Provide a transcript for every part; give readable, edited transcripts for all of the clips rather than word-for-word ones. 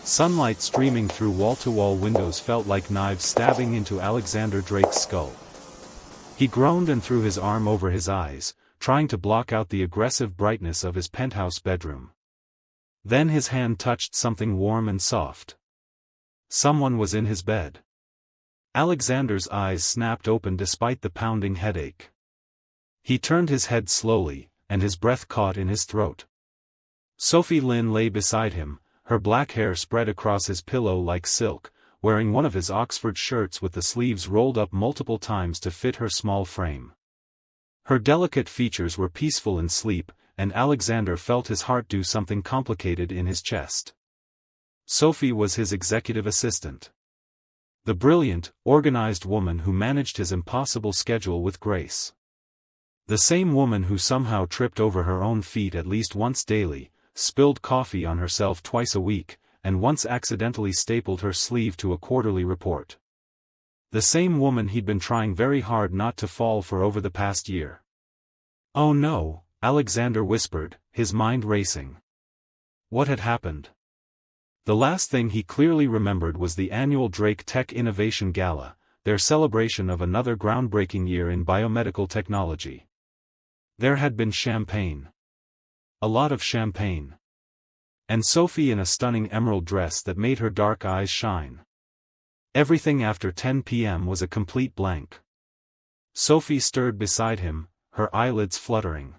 Sunlight streaming through wall-to-wall windows felt like knives stabbing into Alexander Drake's skull. He groaned and threw his arm over his eyes, trying to block out the aggressive brightness of his penthouse bedroom. Then his hand touched something warm and soft. Someone was in his bed. Alexander's eyes snapped open despite the pounding headache. He turned his head slowly, and his breath caught in his throat. Sophie Lynn lay beside him, her black hair spread across his pillow like silk, wearing one of his Oxford shirts with the sleeves rolled up multiple times to fit her small frame. Her delicate features were peaceful in sleep, and Alexander felt his heart do something complicated in his chest. Sophie was his executive assistant. The brilliant, organized woman who managed his impossible schedule with grace. The same woman who somehow tripped over her own feet at least once daily, spilled coffee on herself twice a week, and once accidentally stapled her sleeve to a quarterly report. The same woman he'd been trying very hard not to fall for over the past year. "Oh no," Alexander whispered, his mind racing. What had happened? The last thing he clearly remembered was the annual Drake Tech Innovation Gala, their celebration of another groundbreaking year in biomedical technology. There had been champagne. A lot of champagne. And Sophie in a stunning emerald dress that made her dark eyes shine. Everything after 10 p.m. was a complete blank. Sophie stirred beside him, her eyelids fluttering.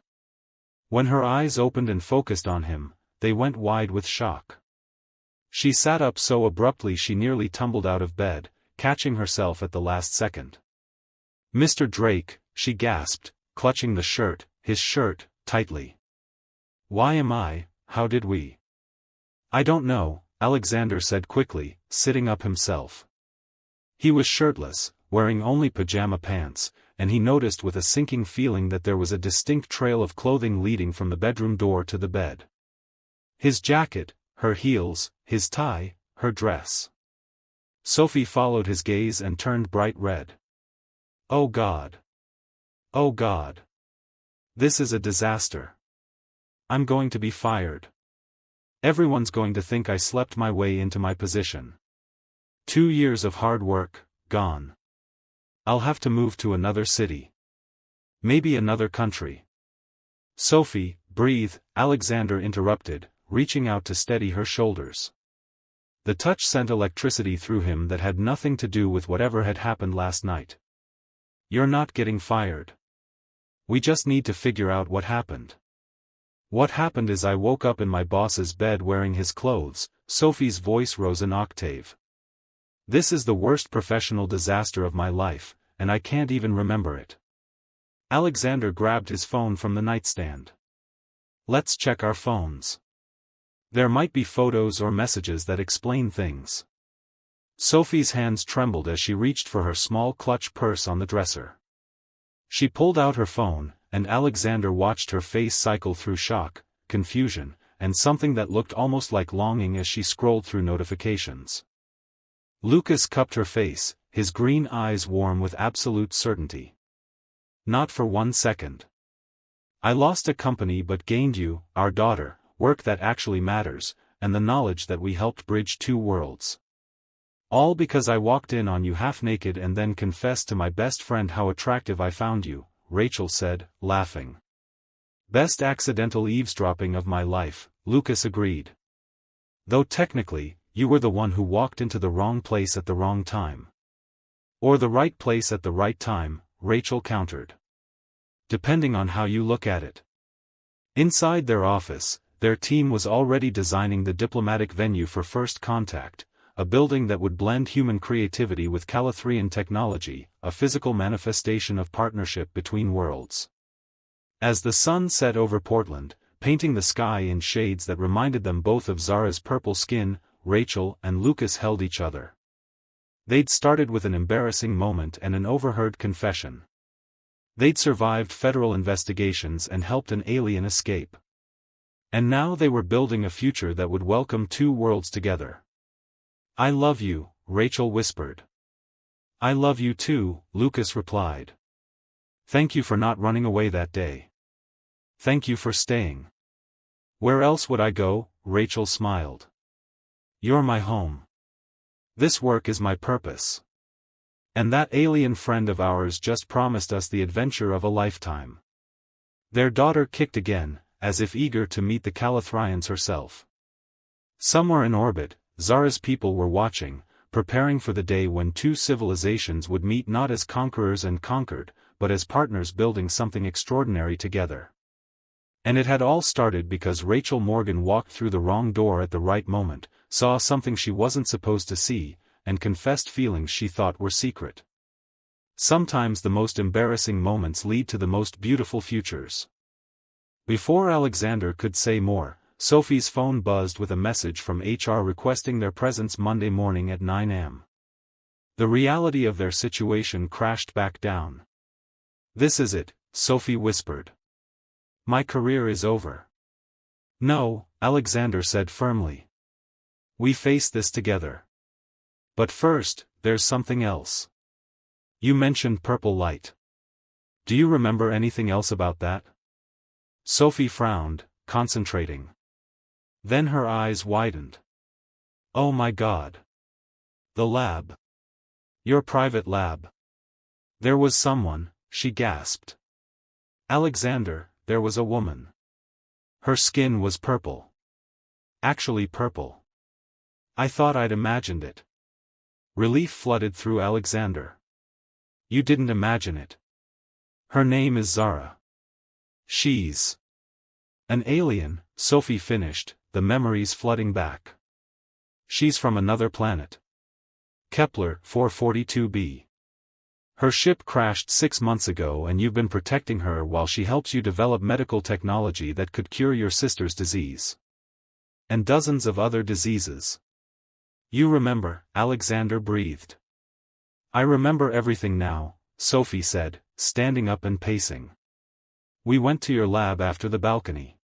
When her eyes opened and focused on him, they went wide with shock. She sat up so abruptly she nearly tumbled out of bed, catching herself at the last second. "Mr. Drake," she gasped, clutching his shirt, tightly. How did we? "I don't know," Alexander said quickly, sitting up himself. He was shirtless, wearing only pajama pants, and he noticed with a sinking feeling that there was a distinct trail of clothing leading from the bedroom door to the bed. His jacket, her heels, his tie, her dress. Sophie followed his gaze and turned bright red. "Oh God. Oh God. This is a disaster. I'm going to be fired. Everyone's going to think I slept my way into my position. 2 years of hard work, gone. I'll have to move to another city. Maybe another country." "Sophie, breathe," Alexander interrupted, reaching out to steady her shoulders. The touch sent electricity through him that had nothing to do with whatever had happened last night. "You're not getting fired. We just need to figure out what happened." "What happened is I woke up in my boss's bed wearing his clothes," Sophie's voice rose an octave. "This is the worst professional disaster of my life, and I can't even remember it." Alexander grabbed his phone from the nightstand. "Let's check our phones. There might be photos or messages that explain things." Sophie's hands trembled as she reached for her small clutch purse on the dresser. She pulled out her phone, and Alexander watched her face cycle through shock, confusion, and something that looked almost like longing as she scrolled through notifications. Lucas cupped her face, his green eyes warm with absolute certainty. "Not for 1 second. I lost a company but gained you, our daughter, work that actually matters, and the knowledge that we helped bridge 2 worlds. All because I walked in on you half naked and then confessed to my best friend how attractive I found you," Rachel said, laughing. "Best accidental eavesdropping of my life," Lucas agreed. "Though technically, you were the one who walked into the wrong place at the wrong time. Or the right place at the right time," Rachel countered. "Depending on how you look at it." Inside their office, their team was already designing the diplomatic venue for First Contact, a building that would blend human creativity with Calathrian technology, a physical manifestation of partnership between worlds. As the sun set over Portland, painting the sky in shades that reminded them both of Zara's purple skin, Rachel and Lucas held each other. They'd started with an embarrassing moment and an overheard confession. They'd survived federal investigations and helped an alien escape. And now they were building a future that would welcome 2 worlds together. "I love you," Rachel whispered. "I love you too," Lucas replied. "Thank you for not running away that day. Thank you for staying." "Where else would I go?" Rachel smiled. You're my home. This work is my purpose. And that alien friend of ours just promised us the adventure of a lifetime. Their daughter kicked again, as if eager to meet the Calathrians herself. Somewhere in orbit, Zara's people were watching, preparing for the day when two civilizations would meet not as conquerors and conquered, but as partners building something extraordinary together. And it had all started because Rachel Morgan walked through the wrong door at the right moment, saw something she wasn't supposed to see, and confessed feelings she thought were secret. Sometimes the most embarrassing moments lead to the most beautiful futures. Before Alexander could say more, Sophie's phone buzzed with a message from HR requesting their presence Monday morning at 9 a.m. The reality of their situation crashed back down. "This is it," Sophie whispered. "My career is over." "No," Alexander said firmly. "We face this together. But first, there's something else. You mentioned purple light. Do you remember anything else about that?" Sophie frowned, concentrating. Then her eyes widened. "Oh my God. The lab. Your private lab. There was someone," she gasped. "Alexander, there was a woman. Her skin was purple. Actually purple. I thought I'd imagined it." Relief flooded through Alexander. "You didn't imagine it. Her name is Zara. She's an alien," Sophie finished, the memories flooding back. "She's from another planet. Kepler 442b. Her ship crashed 6 months ago and you've been protecting her while she helps you develop medical technology that could cure your sister's disease. And dozens of other diseases." "You remember," Alexander breathed. "I remember everything now," Sophie said, standing up and pacing. "We went to your lab after the balcony.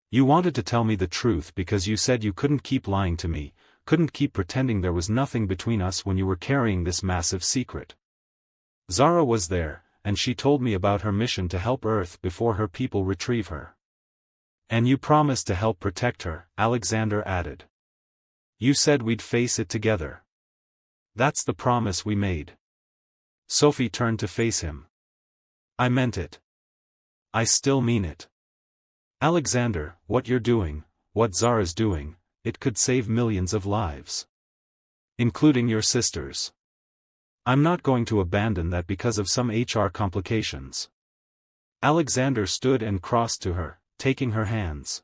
You wanted to tell me the truth because you said you couldn't keep lying to me, couldn't keep pretending there was nothing between us when you were carrying this massive secret. Zara was there, and she told me about her mission to help Earth before her people retrieve her. And you promised to help protect her," Alexander added. "You said we'd face it together. That's the promise we made." Sophie turned to face him. "I meant it. I still mean it. Alexander, what you're doing, what Zara's doing, it could save millions of lives. Including your sister's. I'm not going to abandon that because of some HR complications." Alexander stood and crossed to her, taking her hands.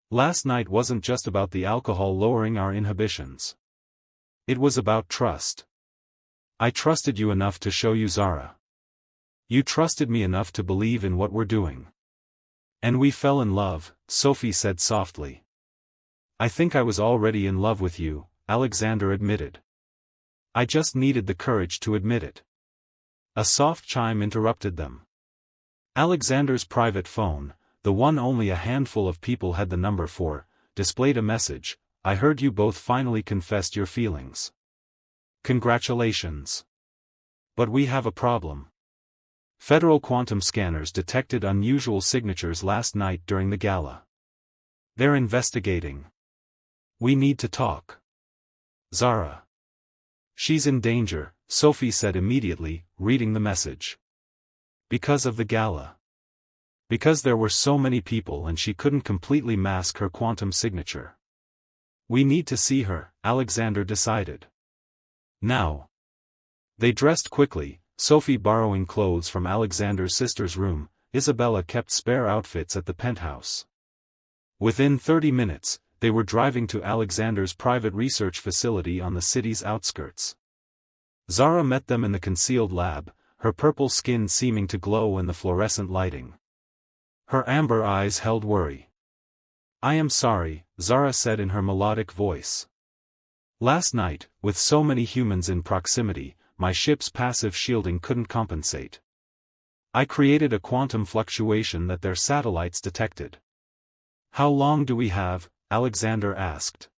"Last night wasn't just about the alcohol lowering our inhibitions. It was about trust. I trusted you enough to show you Zara. You trusted me enough to believe in what we're doing. And we fell in love," Sophie said softly. "I think I was already in love with you," Alexander admitted. "I just needed the courage to admit it." A soft chime interrupted them. Alexander's private phone, the one only a handful of people had the number for, displayed a message: "I heard you both finally confessed your feelings. Congratulations. But we have a problem. Federal quantum scanners detected unusual signatures last night during the gala. They're investigating. We need to talk. Zara. She's in danger," Sophie said immediately, reading the message. "Because of the gala. Because there were so many people and she couldn't completely mask her quantum signature. We need to see her," Alexander decided. "Now." They dressed quickly, Sophie borrowing clothes from Alexander's sister's room. Isabella kept spare outfits at the penthouse. Within 30 minutes, they were driving to Alexander's private research facility on the city's outskirts. Zara met them in the concealed lab, her purple skin seeming to glow in the fluorescent lighting. Her amber eyes held worry. "I am sorry," Zara said in her melodic voice. "Last night, with so many humans in proximity, my ship's passive shielding couldn't compensate. I created a quantum fluctuation that their satellites detected." "How long do we have?" Alexander asked.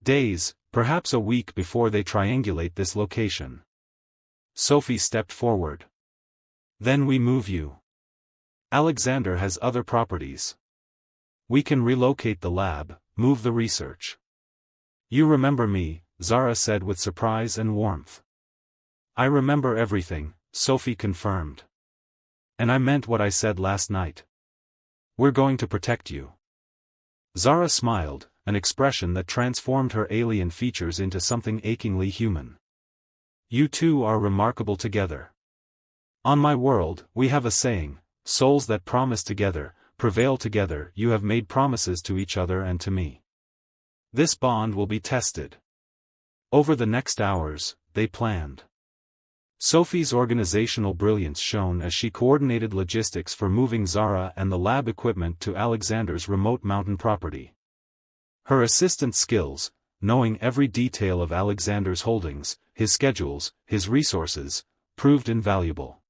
"Days, perhaps a week before they triangulate this location." Sophie stepped forward. "Then we move you. Alexander has other properties. We can relocate the lab, move the research. You remember me, Zara said with surprise and warmth. I remember everything, Sophie confirmed. And I meant what I said last night. We're going to protect you. Zara smiled, an expression that transformed her alien features into something achingly human. You two are remarkable together. On my world, we have a saying, souls that promise together, prevail together. You have made promises to each other and to me. This bond will be tested. Over the next hours, they planned. Sophie's organizational brilliance shone as she coordinated logistics for moving Zara and the lab equipment to Alexander's remote mountain property. Her assistant's skills, knowing every detail of Alexander's holdings, his schedules, his resources, proved invaluable.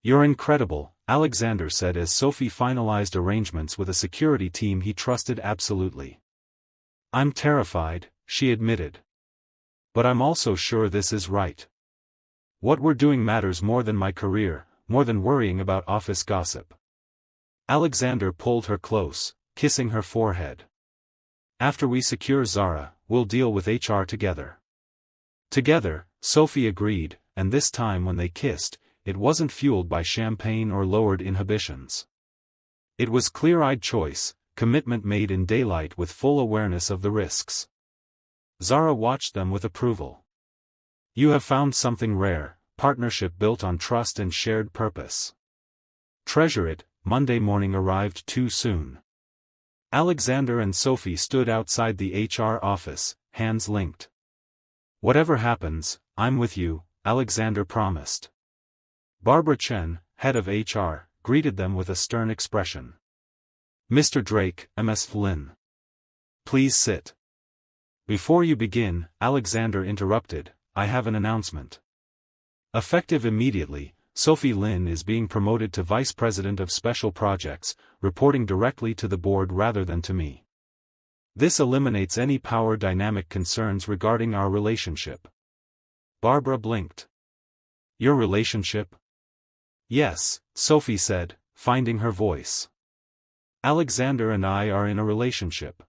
You're incredible, Alexander said as Sophie finalized arrangements with a security team he trusted absolutely. I'm terrified, she admitted. But I'm also sure this is right. What we're doing matters more than my career, more than worrying about office gossip. Alexander pulled her close, kissing her forehead. After we secure Zara, we'll deal with HR together. Together, Sophie agreed, and this time when they kissed, it wasn't fueled by champagne or lowered inhibitions. It was clear-eyed choice, commitment made in daylight with full awareness of the risks. Zara watched them with approval. You have found something rare, partnership built on trust and shared purpose. Treasure it. Monday morning arrived too soon. Alexander and Sophie stood outside the HR office, hands linked. Whatever happens, I'm with you, Alexander promised. Barbara Chen, head of HR, greeted them with a stern expression. Mr. Drake, Ms. Flynn. Please sit. Before you begin, Alexander interrupted, I have an announcement. Effective immediately, Sophie Lin is being promoted to Vice President of Special Projects, reporting directly to the board rather than to me. This eliminates any power dynamic concerns regarding our relationship. Barbara blinked. Your relationship? Yes, Sophie said, finding her voice. Alexander and I are in a relationship.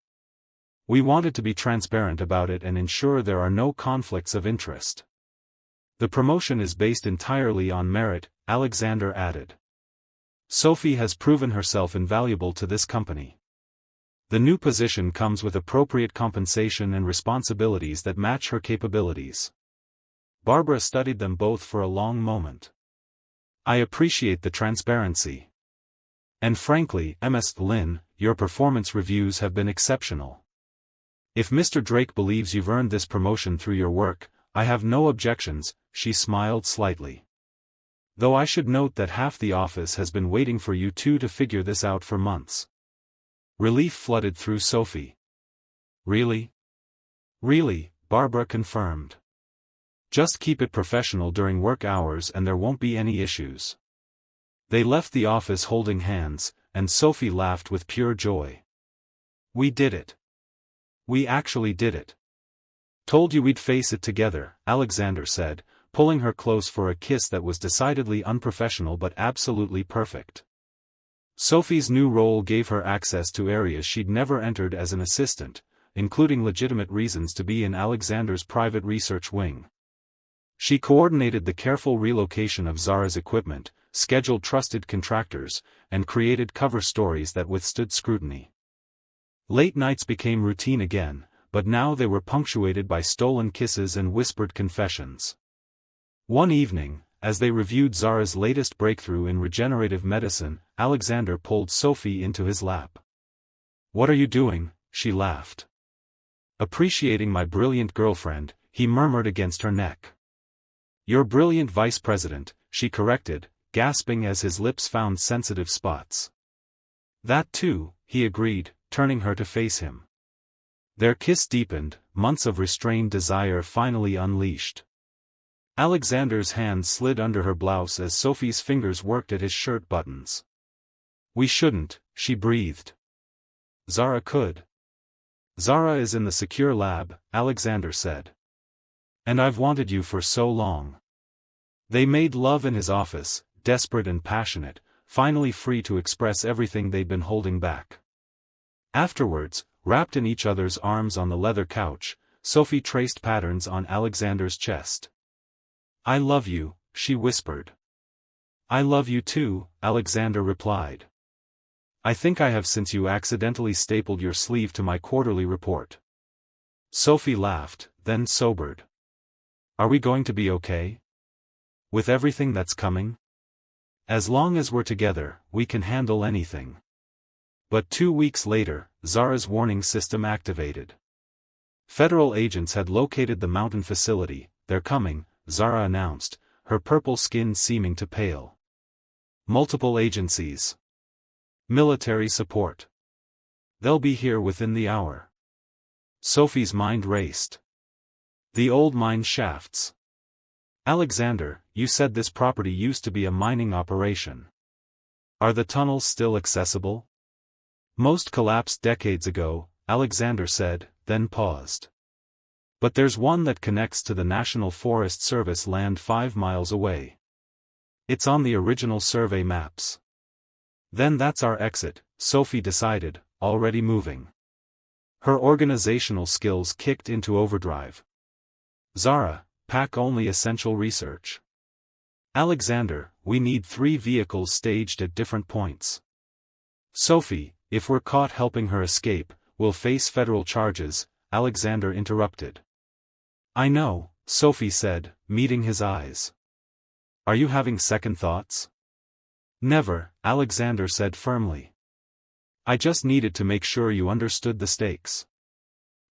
We wanted to be transparent about it and ensure there are no conflicts of interest. The promotion is based entirely on merit, Alexander added. Sophie has proven herself invaluable to this company. The new position comes with appropriate compensation and responsibilities that match her capabilities. Barbara studied them both for a long moment. I appreciate the transparency. And frankly, Ms. Lin, your performance reviews have been exceptional. If Mr. Drake believes you've earned this promotion through your work, I have no objections, she smiled slightly. Though I should note that half the office has been waiting for you two to figure this out for months. Relief flooded through Sophie. Really? Really, Barbara confirmed. Just keep it professional during work hours and there won't be any issues. They left the office holding hands, and Sophie laughed with pure joy. We did it. We actually did it. Told you we'd face it together, Alexander said, pulling her close for a kiss that was decidedly unprofessional but absolutely perfect. Sophie's new role gave her access to areas she'd never entered as an assistant, including legitimate reasons to be in Alexander's private research wing. She coordinated the careful relocation of Zara's equipment, scheduled trusted contractors, and created cover stories that withstood scrutiny. Late nights became routine again, but now they were punctuated by stolen kisses and whispered confessions. One evening, as they reviewed Zara's latest breakthrough in regenerative medicine, Alexander pulled Sophie into his lap. What are you doing? She laughed. Appreciating my brilliant girlfriend, he murmured against her neck. Your brilliant vice president, she corrected, gasping as his lips found sensitive spots. That too, he agreed, turning her to face him. Their kiss deepened, months of restrained desire finally unleashed. Alexander's hand slid under her blouse as Sophie's fingers worked at his shirt buttons. We shouldn't, she breathed. Zara could. Zara is in the secure lab, Alexander said. And I've wanted you for so long. They made love in his office, desperate and passionate, finally free to express everything they'd been holding back. Afterwards, Wrapped in each other's arms on the leather couch, Sophie traced patterns on Alexander's chest. "I love you," she whispered. "I love you too," Alexander replied. "I think I have since you accidentally stapled your sleeve to my quarterly report." Sophie laughed, then sobered. "Are we going to be okay? With everything that's coming? As long as we're together, we can handle anything." But 2 weeks later, Zara's warning system activated. Federal agents had located the mountain facility. "They're coming," Zara announced, her purple skin seeming to pale. "Multiple agencies. Military support. They'll be here within the hour." Sophie's mind raced. The old mine shafts. "Alexander, you said this property used to be a mining operation. Are the tunnels still accessible?" "Most collapsed decades ago," Alexander said, then paused. "But there's one that connects to the National Forest Service land 5 miles away. It's on the original survey maps." "Then that's our exit," Sophie decided, already moving. Her organizational skills kicked into overdrive. "Zara, pack only essential research. Alexander, we need 3 vehicles staged at different points." "Sophie, if we're caught helping her escape, we'll face federal charges," Alexander interrupted. "I know," Sophie said, meeting his eyes. "Are you having second thoughts?" "Never," Alexander said firmly. "I just needed to make sure you understood the stakes."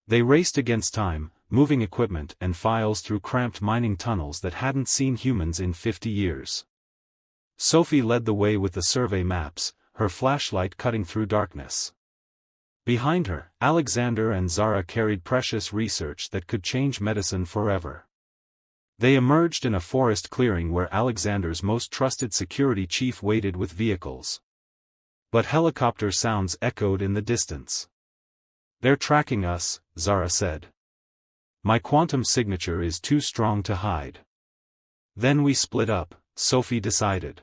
They raced against time, moving equipment and files through cramped mining tunnels that hadn't seen humans in 50 years. Sophie led the way with the survey maps, her flashlight cutting through darkness. Behind her, Alexander and Zara carried precious research that could change medicine forever. They emerged in a forest clearing where Alexander's most trusted security chief waited with vehicles. But helicopter sounds echoed in the distance. "They're tracking us," Zara said. "My quantum signature is too strong to hide." "Then we split up," Sophie decided.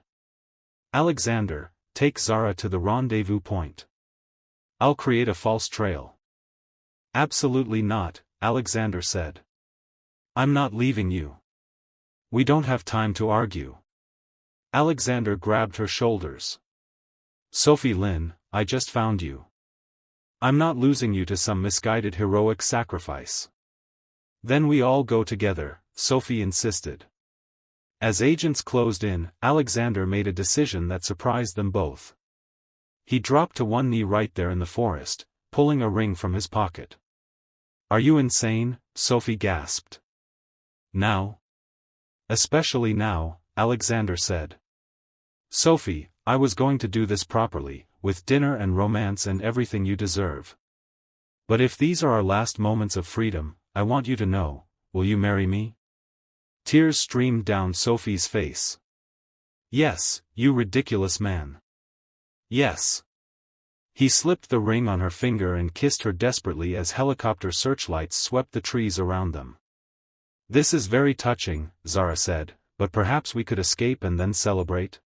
"Alexander, take Zara to the rendezvous point. I'll create a false trail." "Absolutely not," Alexander said. "I'm not leaving you. We don't have time to argue." Alexander grabbed her shoulders. "Sophie Lynn, I just found you. I'm not losing you to some misguided heroic sacrifice." "Then we all go together," Sophie insisted. As agents closed in, Alexander made a decision that surprised them both. He dropped to one knee right there in the forest, pulling a ring from his pocket. "Are you insane?" Sophie gasped. "Now? Especially now," Alexander said. "Sophie, I was going to do this properly, with dinner and romance and everything you deserve. But if these are our last moments of freedom, I want you to know, will you marry me?" Tears streamed down Sophie's face. "Yes, you ridiculous man. Yes." He slipped the ring on her finger and kissed her desperately as helicopter searchlights swept the trees around them. "This is very touching," Zara said, "but perhaps we could escape and then celebrate."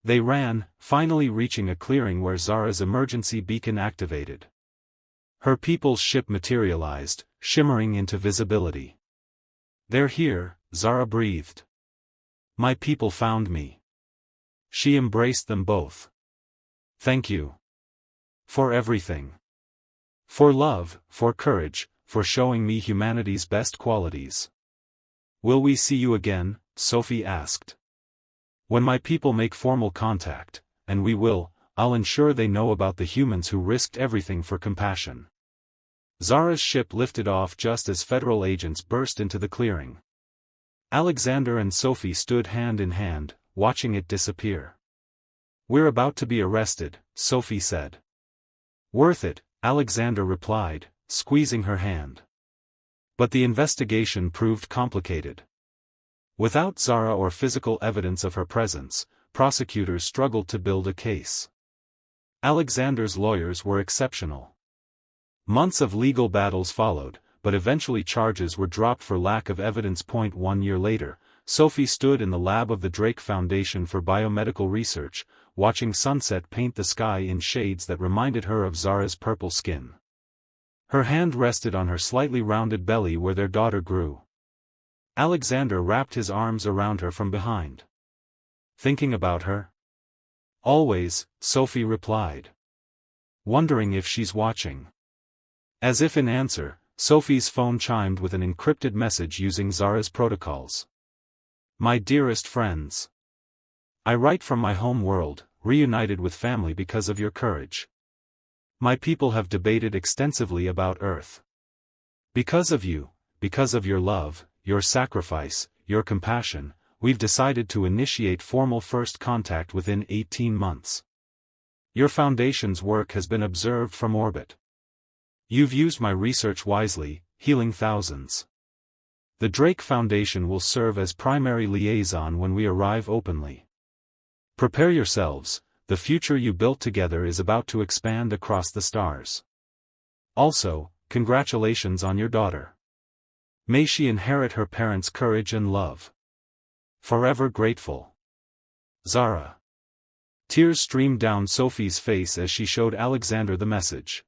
They ran, finally reaching a clearing where Zara's emergency beacon activated. Her people's ship materialized, shimmering into visibility. "They're here," Zara breathed. "My people found me." She embraced them both. "Thank you. For everything. For love, for courage, for showing me humanity's best qualities." "Will we see you again?" Sophie asked. "When my people make formal contact, and we will, I'll ensure they know about the humans who risked everything for compassion." Zara's ship lifted off just as federal agents burst into the clearing. Alexander and Sophie stood hand in hand, watching it disappear. "We're about to be arrested," Sophie said. "Worth it," Alexander replied, squeezing her hand. But the investigation proved complicated. Without Zara or physical evidence of her presence, prosecutors struggled to build a case. Alexander's lawyers were exceptional. Months of legal battles followed, but eventually charges were dropped for lack of evidence. 1 year later, Sophie stood in the lab of the Drake Foundation for Biomedical Research, watching sunset paint the sky in shades that reminded her of Zara's purple skin. Her hand rested on her slightly rounded belly where their daughter grew. Alexander wrapped his arms around her from behind. Thinking about her? Always, Sophie replied. Wondering if she's watching. As if in answer, Sophie's phone chimed with an encrypted message using Zara's protocols. My dearest friends. I write from my home world, reunited with family because of your courage. My people have debated extensively about Earth. Because of you, because of your love, your sacrifice, your compassion, we've decided to initiate formal first contact within 18 months. Your foundation's work has been observed from orbit. You've used my research wisely, healing thousands. The Drake Foundation will serve as primary liaison when we arrive openly. Prepare yourselves, the future you built together is about to expand across the stars. Also, congratulations on your daughter. May she inherit her parents' courage and love. Forever grateful. Zara. Tears streamed down Sophie's face as she showed Alexander the message.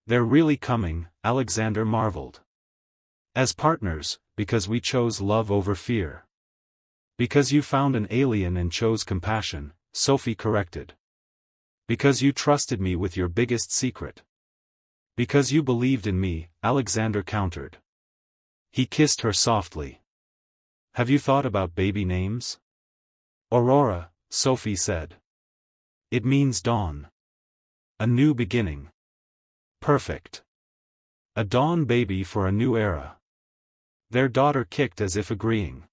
They're really coming, Alexander marveled. As partners, because we chose love over fear. Because you found an alien and chose compassion, Sophie corrected. Because you trusted me with your biggest secret. Because you believed in me, Alexander countered. He kissed her softly. Have you thought about baby names? Aurora, Sophie said. It means dawn. A new beginning. Perfect. A dawn baby for a new era. Their daughter kicked as if agreeing.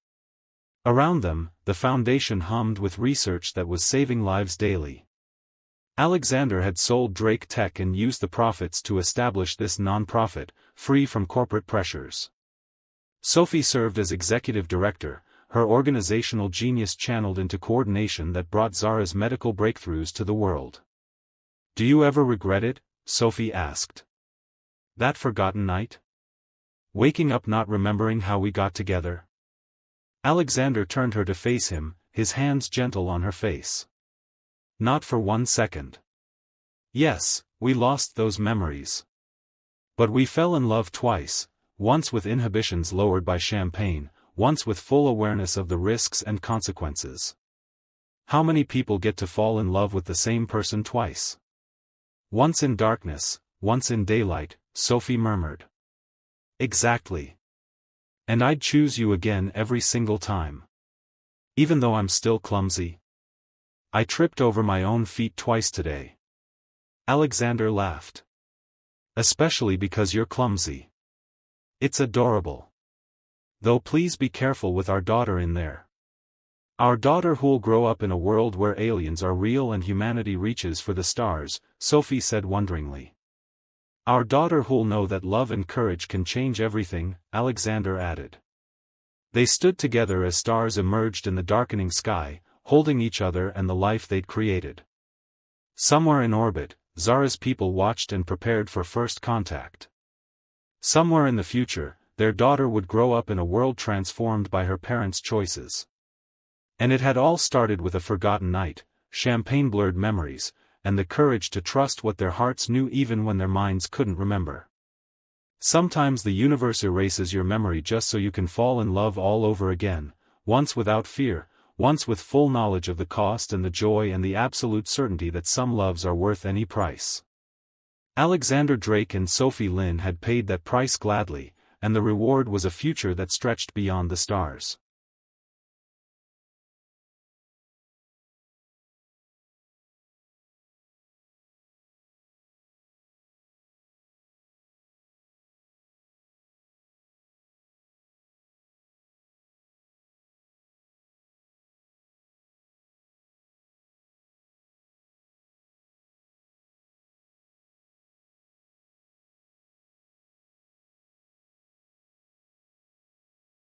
Around them, the foundation hummed with research that was saving lives daily. Alexander had sold Drake Tech and used the profits to establish this non-profit, free from corporate pressures. Sophie served as executive director, her organizational genius channeled into coordination that brought Zara's medical breakthroughs to the world. Do you ever regret it? Sophie asked. That forgotten night? Waking up not remembering how we got together? Alexander turned her to face him, his hands gentle on her face. Not for 1 second. Yes, we lost those memories. But we fell in love twice, once with inhibitions lowered by champagne, once with full awareness of the risks and consequences. How many people get to fall in love with the same person twice? Once in darkness, once in daylight, Sophie murmured. Exactly. And I'd choose you again every single time. Even though I'm still clumsy. I tripped over my own feet twice today. Alexander laughed. Especially because you're clumsy. It's adorable. Though please be careful with our daughter in there. Our daughter who'll grow up in a world where aliens are real and humanity reaches for the stars, Sophie said wonderingly. Our daughter who'll know that love and courage can change everything, Alexander added. They stood together as stars emerged in the darkening sky, holding each other and the life they'd created. Somewhere in orbit, Zara's people watched and prepared for first contact. Somewhere in the future, their daughter would grow up in a world transformed by her parents' choices. And it had all started with a forgotten night, champagne-blurred memories, and the courage to trust what their hearts knew even when their minds couldn't remember. Sometimes the universe erases your memory just so you can fall in love all over again, once without fear, once with full knowledge of the cost and the joy and the absolute certainty that some loves are worth any price. Alexander Drake and Sophie Lynn had paid that price gladly, and the reward was a future that stretched beyond the stars.